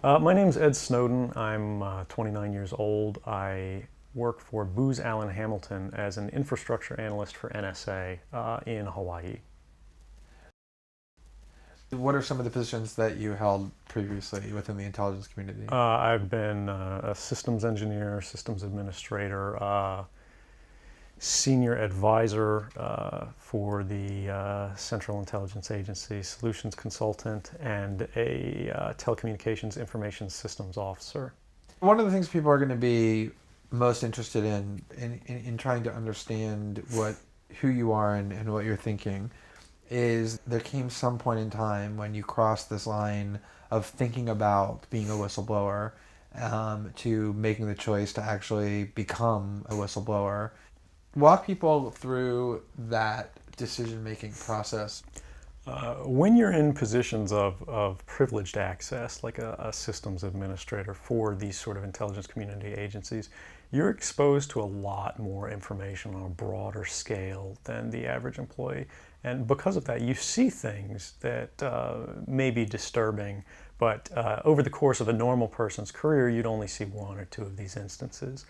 My name's Ed Snowden. I'm 29 years old. I work for Booz Allen Hamilton as an infrastructure analyst for NSA in Hawaii. What are some of the positions that you held previously within the intelligence community? I've been a systems engineer, systems administrator, senior advisor for the Central Intelligence Agency, solutions consultant, and a telecommunications information systems officer. One of the things people are going to be most interested in trying to understand who you are and what you're thinking is there came some point in time when you crossed this line of thinking about being a whistleblower to making the choice to actually become a whistleblower. Walk people through that decision-making process. When you're in positions of privileged access, like a systems administrator for these sort of intelligence community agencies, you're exposed to a lot more information on a broader scale than the average employee. And because of that, you see things that may be disturbing, but over the course of a normal person's career, you'd only see one or two of these instances.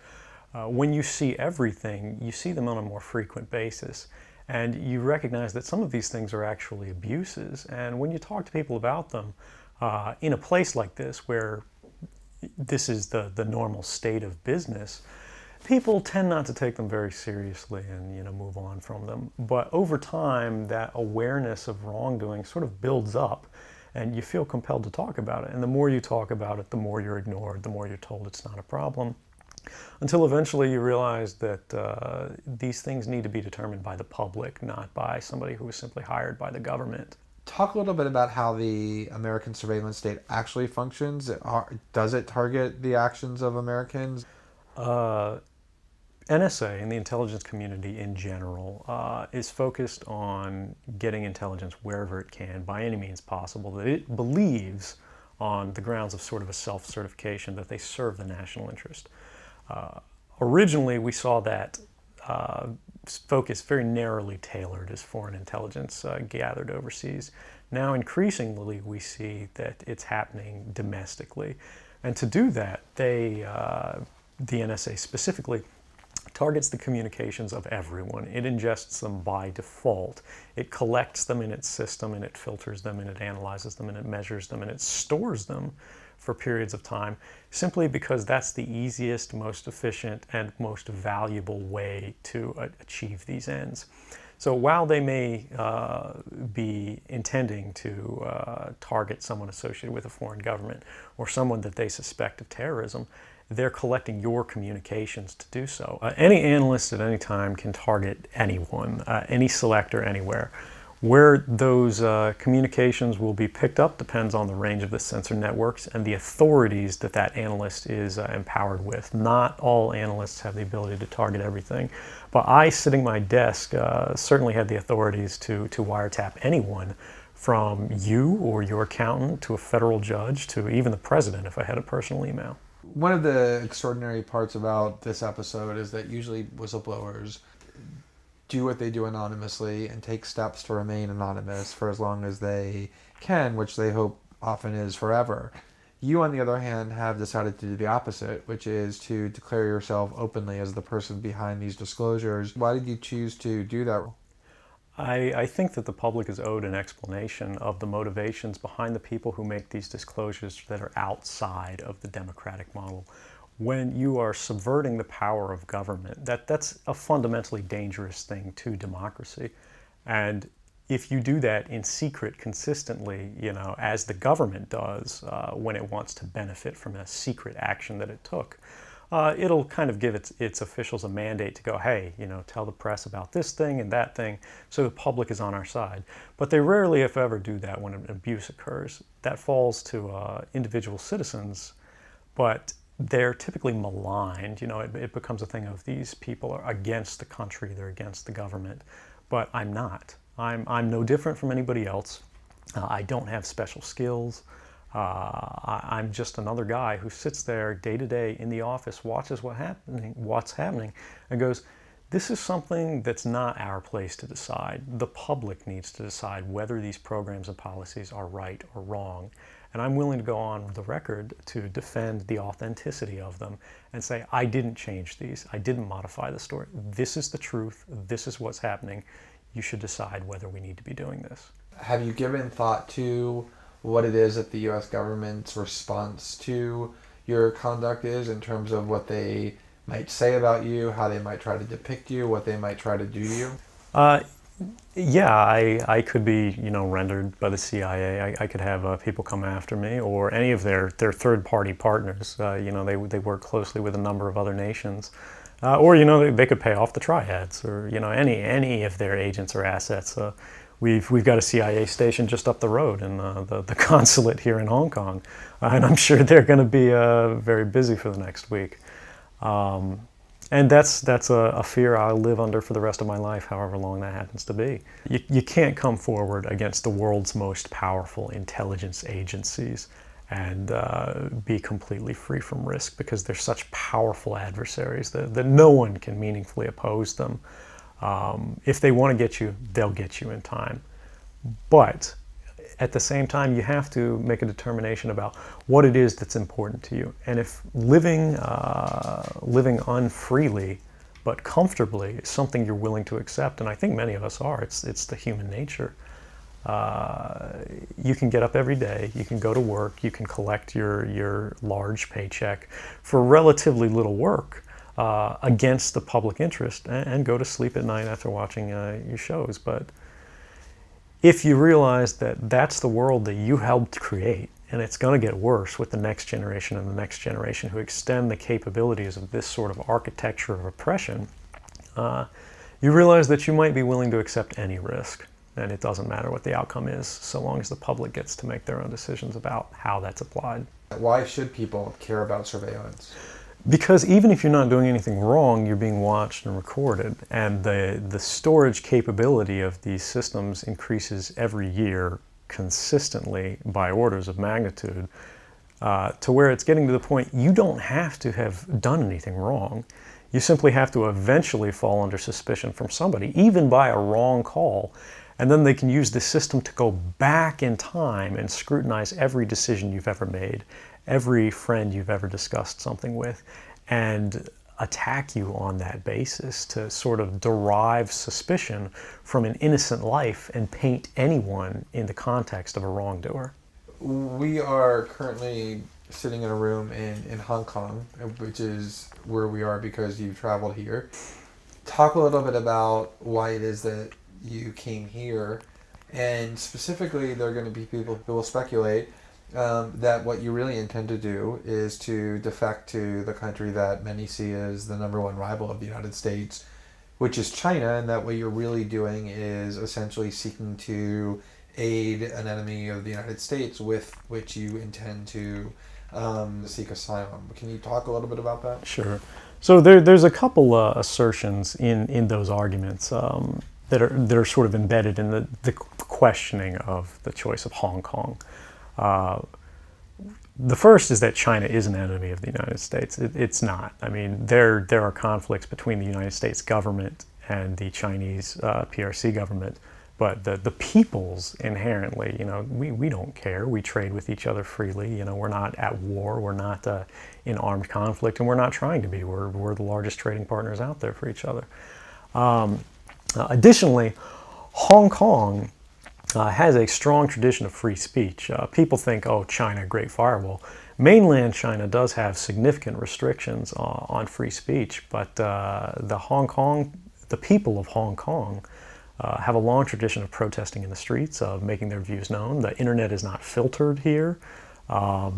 When you see everything, you see them on a more frequent basis. And you recognize that some of these things are actually abuses. And when you talk to people about them, in a place like this where this is the normal state of business, people tend not to take them very seriously and move on from them. But over time, that awareness of wrongdoing sort of builds up and you feel compelled to talk about it. And the more you talk about it, the more you're ignored, the more you're told it's not a problem. Until eventually you realize that these things need to be determined by the public, not by somebody who was simply hired by the government. Talk a little bit about how the American surveillance state actually functions. Does it target the actions of Americans? NSA and the intelligence community in general is focused on getting intelligence wherever it can by any means possible that it believes on the grounds of sort of a self-certification that they serve the national interest. Originally, we saw that focus very narrowly tailored as foreign intelligence gathered overseas. Now, increasingly, we see that it's happening domestically. And to do that, the NSA specifically targets the communications of everyone. It ingests them by default. It collects them in its system, and it filters them, and it analyzes them, and it measures them, and it stores them for periods of time, simply because that's the easiest, most efficient, and most valuable way to achieve these ends. So while they may be intending to target someone associated with a foreign government or someone that they suspect of terrorism, they're collecting your communications to do so. Any analyst at any time can target anyone, any selector, anywhere. Where those communications will be picked up depends on the range of the sensor networks and the authorities that that analyst is empowered with. Not all analysts have the ability to target everything, but I, sitting at my desk, certainly had the authorities to wiretap anyone, from you or your accountant to a federal judge to even the president if I had a personal email. One of the extraordinary parts about this episode is that usually whistleblowers do what they do anonymously and take steps to remain anonymous for as long as they can, which they hope often is forever. You, on the other hand, have decided to do the opposite, which is to declare yourself openly as the person behind these disclosures. Why did you choose to do that? I think that the public is owed an explanation of the motivations behind the people who make these disclosures that are outside of the democratic model. When you are subverting the power of government, that's a fundamentally dangerous thing to democracy. And if you do that in secret consistently, as the government does when it wants to benefit from a secret action that it took, it'll kind of give its officials a mandate to go, hey, tell the press about this thing and that thing, so the public is on our side. But they rarely, if ever, do that when an abuse occurs. That falls to individual citizens, but they're typically maligned. It becomes a thing of these people are against the country, they're against the government. But I'm not. I'm no different from anybody else. I don't have special skills. I'm just another guy who sits there day to day in the office, watches what's happening, and goes, this is something that's not our place to decide. The public needs to decide whether these programs and policies are right or wrong. And I'm willing to go on the record to defend the authenticity of them and say, I didn't change these. I didn't modify the story. This is the truth. This is what's happening. You should decide whether we need to be doing this. Have you given thought to what it is that the U.S. government's response to your conduct is, in terms of what they might say about you, how they might try to depict you, what they might try to do to you? Yeah, I could be, rendered by the CIA. I could have people come after me, or any of their third-party partners. They work closely with a number of other nations, or they could pay off the triads, or any of their agents or assets. We've got a CIA station just up the road in the consulate here in Hong Kong, and I'm sure they're going to be very busy for the next week. And that's a fear I'll live under for the rest of my life, however long that happens to be. You can't come forward against the world's most powerful intelligence agencies and be completely free from risk, because they're such powerful adversaries that no one can meaningfully oppose them. If they want to get you, they'll get you in time. But at the same time, you have to make a determination about what it is that's important to you. And if living unfreely but comfortably is something you're willing to accept, and I think many of us are, it's the human nature. You can get up every day, you can go to work, you can collect your large paycheck for relatively little work against the public interest, and go to sleep at night after watching your shows. But if you realize that that's the world that you helped create, and it's going to get worse with the next generation and the next generation who extend the capabilities of this sort of architecture of oppression, you realize that you might be willing to accept any risk. And it doesn't matter what the outcome is, so long as the public gets to make their own decisions about how that's applied. Why should people care about surveillance? Because even if you're not doing anything wrong, you're being watched and recorded. And the storage capability of these systems increases every year consistently by orders of magnitude, to where it's getting to the point you don't have to have done anything wrong. You simply have to eventually fall under suspicion from somebody, even by a wrong call. And then they can use the system to go back in time and scrutinize every decision you've ever made, every friend you've ever discussed something with, and attack you on that basis to sort of derive suspicion from an innocent life and paint anyone in the context of a wrongdoer. We are currently sitting in a room in Hong Kong, which is where we are because you traveled here. Talk a little bit about why it is that you came here, and specifically there are going to be people who will speculate that what you really intend to do is to defect to the country that many see as the number one rival of the United States, which is China, and that what you're really doing is essentially seeking to aid an enemy of the United States with which you intend to seek asylum. Can you talk a little bit about that? Sure. So there's a couple assertions in those arguments that are sort of embedded in the questioning of the choice of Hong Kong. The first is that China is an enemy of the United States. It's not. I mean, there are conflicts between the United States government and the Chinese PRC government, but the peoples inherently, we don't care. We trade with each other freely. We're not at war. We're not in armed conflict, and we're not trying to be. We're the largest trading partners out there for each other. Additionally, Hong Kong has a strong tradition of free speech. People think, oh, China, great firewall. Mainland China does have significant restrictions on free speech, but the people of Hong Kong have a long tradition of protesting in the streets, of making their views known. The internet is not filtered here, no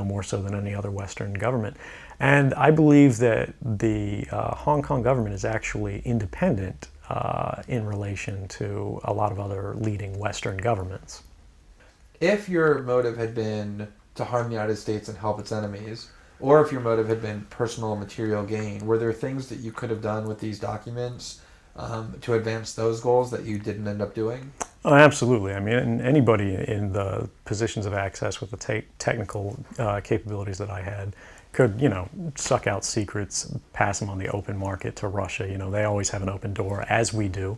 more so than any other Western government. And I believe that the Hong Kong government is actually independent in relation to a lot of other leading Western governments. If your motive had been to harm the United States and help its enemies, or if your motive had been personal material gain, were there things that you could have done with these documents to advance those goals that you didn't end up doing? Oh, absolutely. I mean, anybody in the positions of access with the technical capabilities that I had could, suck out secrets, pass them on the open market to Russia. They always have an open door, as we do.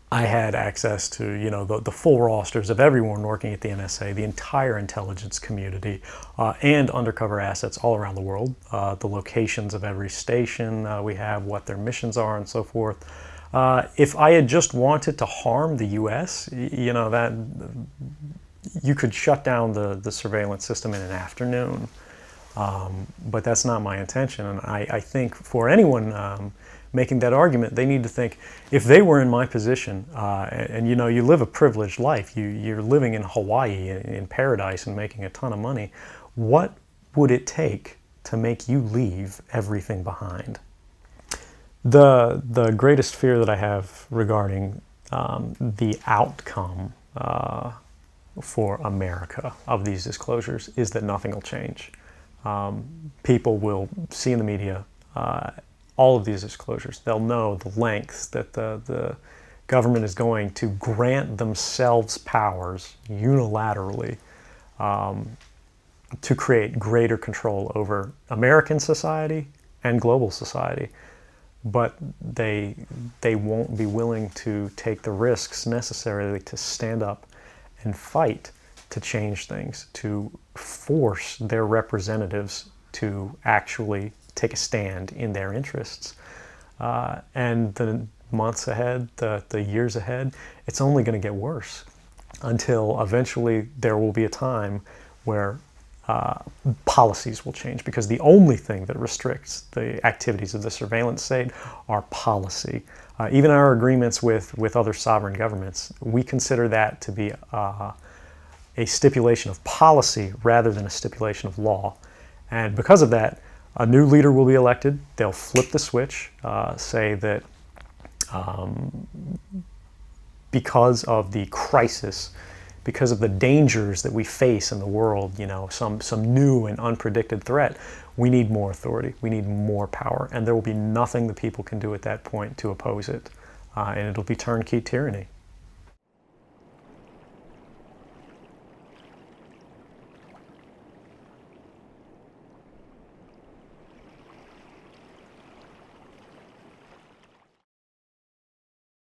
I had access to, the full rosters of everyone working at the NSA, the entire intelligence community, and undercover assets all around the world, the locations of every station we have, what their missions are, and so forth. If I had just wanted to harm the U.S., that you could shut down the surveillance system in an afternoon. But that's not my intention, and I think for anyone making that argument, they need to think, if they were in my position, and you live a privileged life, you're living in Hawaii in paradise and making a ton of money, what would it take to make you leave everything behind? The greatest fear that I have regarding the outcome for America of these disclosures is that nothing will change. People will see in the media all of these disclosures. They'll know the lengths that the government is going to grant themselves powers unilaterally to create greater control over American society and global society. But they won't be willing to take the risks necessarily to stand up and fight to change things, to force their representatives to actually take a stand in their interests. And the months ahead, the years ahead, it's only going to get worse until eventually there will be a time where policies will change, because the only thing that restricts the activities of the surveillance state are policy. Even our agreements with other sovereign governments, we consider that to be a stipulation of policy rather than a stipulation of law. And because of that, a new leader will be elected. They'll flip the switch, say that because of the crisis, because of the dangers that we face in the world, some new and unpredicted threat, we need more authority, we need more power, and there will be nothing the people can do at that point to oppose it, and it'll be turnkey tyranny.